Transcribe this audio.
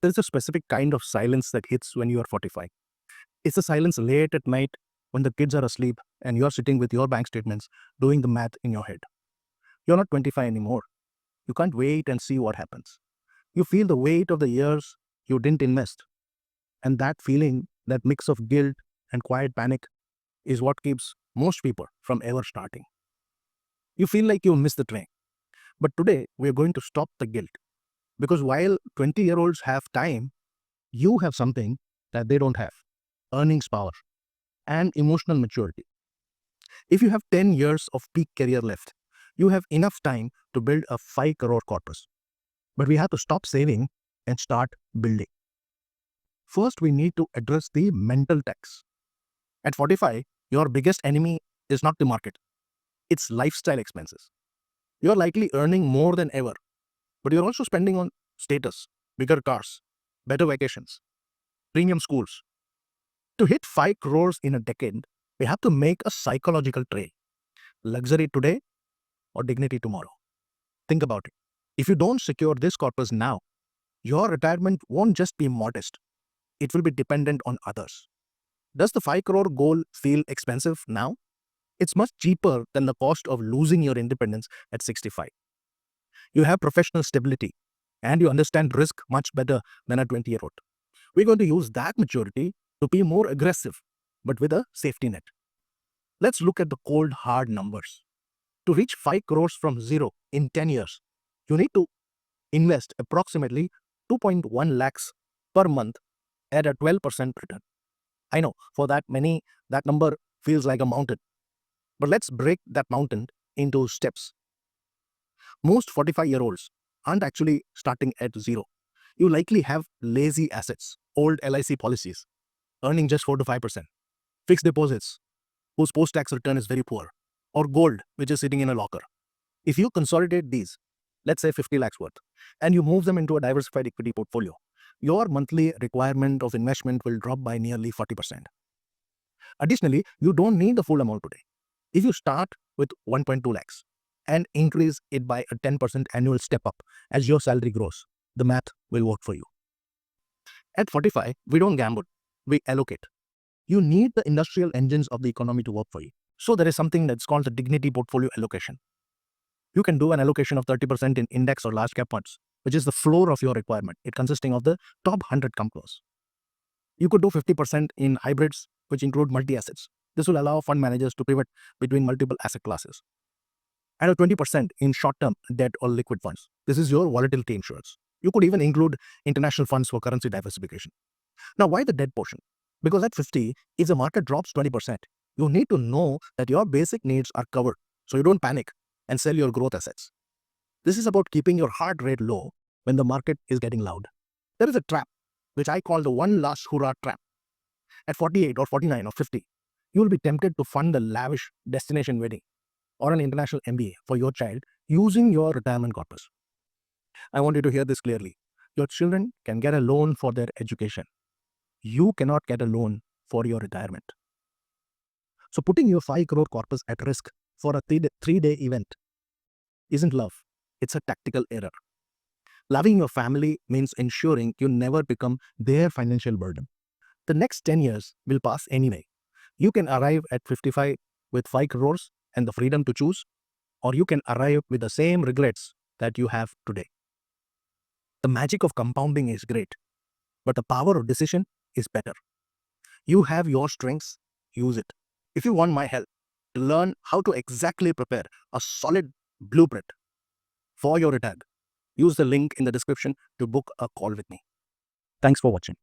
there's a specific kind of silence that hits when you are 45. It's the silence late at night when the kids are asleep and you're sitting with your bank statements doing the math in your head. You're not 25 anymore. You can't wait and see what happens. You feel the weight of the years you didn't invest. And that feeling, that mix of guilt and quiet panic, is what keeps most people from ever starting. You feel like you missed the train. But today, we're going to stop the guilt. Because while 20-year-olds have time, you have something that they don't have: earnings power and emotional maturity. If you have 10 years of peak career left, you have enough time to build a 5 crore corpus. But we have to stop saving and start building. First, we need to address the mental tax. At 45, your biggest enemy is not the market, it's lifestyle expenses. You're likely earning more than ever, but you're also spending on status, bigger cars, better vacations, premium schools. To hit 5 crores in a decade, we have to make a psychological trade: luxury today or dignity tomorrow. Think about it. If you don't secure this corpus now, your retirement won't just be modest, it will be dependent on others. Does the 5 crore goal feel expensive now? It's much cheaper than the cost of losing your independence at 65. You have professional stability and you understand risk much better than a 20-year-old. We're going to use that maturity to be more aggressive, but with a safety net. Let's look at the cold, hard numbers. To reach 5 crores from zero in 10 years, you need to invest approximately 2.1 lakhs per month at a 12% return. I know, for that many, that number feels like a mountain. But let's break that mountain into steps. Most 45-year-olds aren't actually starting at zero. You likely have lazy assets, old LIC policies, earning just 4 to 5%, fixed deposits, whose post-tax return is very poor, or gold, which is sitting in a locker. If you consolidate these, let's say 50 lakhs worth, and you move them into a diversified equity portfolio, your monthly requirement of investment will drop by nearly 40%. Additionally, you don't need the full amount today. If you start with 1.2 lakhs and increase it by a 10% annual step up as your salary grows, the math will work for you. At 45, we don't gamble, we allocate. You need the industrial engines of the economy to work for you. So there is something that's called the dignity portfolio allocation. You can do an allocation of 30% in index or large cap funds, which is the floor of your requirement. It consisting of the top 100 companies. You could do 50% in hybrids, which include multi-assets. This will allow fund managers to pivot between multiple asset classes. And a 20% in short-term debt or liquid funds. This is your volatility insurance. You could even include international funds for currency diversification. Now, why the debt portion? Because at 50, if the market drops 20%, you need to know that your basic needs are covered, so you don't panic and sell your growth assets. This is about keeping your heart rate low when the market is getting loud. There is a trap, which I call the one last hurrah trap. At 48 or 49 or 50, you will be tempted to fund a lavish destination wedding or an international MBA for your child using your retirement corpus. I want you to hear this clearly. Your children can get a loan for their education. You cannot get a loan for your retirement. So putting your 5 crore corpus at risk for a 3-day event isn't love. It's a tactical error. Loving your family means ensuring you never become their financial burden. The next 10 years will pass anyway. You can arrive at 55 with 5 crores and the freedom to choose, or you can arrive with the same regrets that you have today. The magic of compounding is great, but the power of decision is better. You have your strengths, use it. If you want my help to learn how to exactly prepare a solid blueprint for your retirement, use the link in the description to book a call with me. Thanks for watching.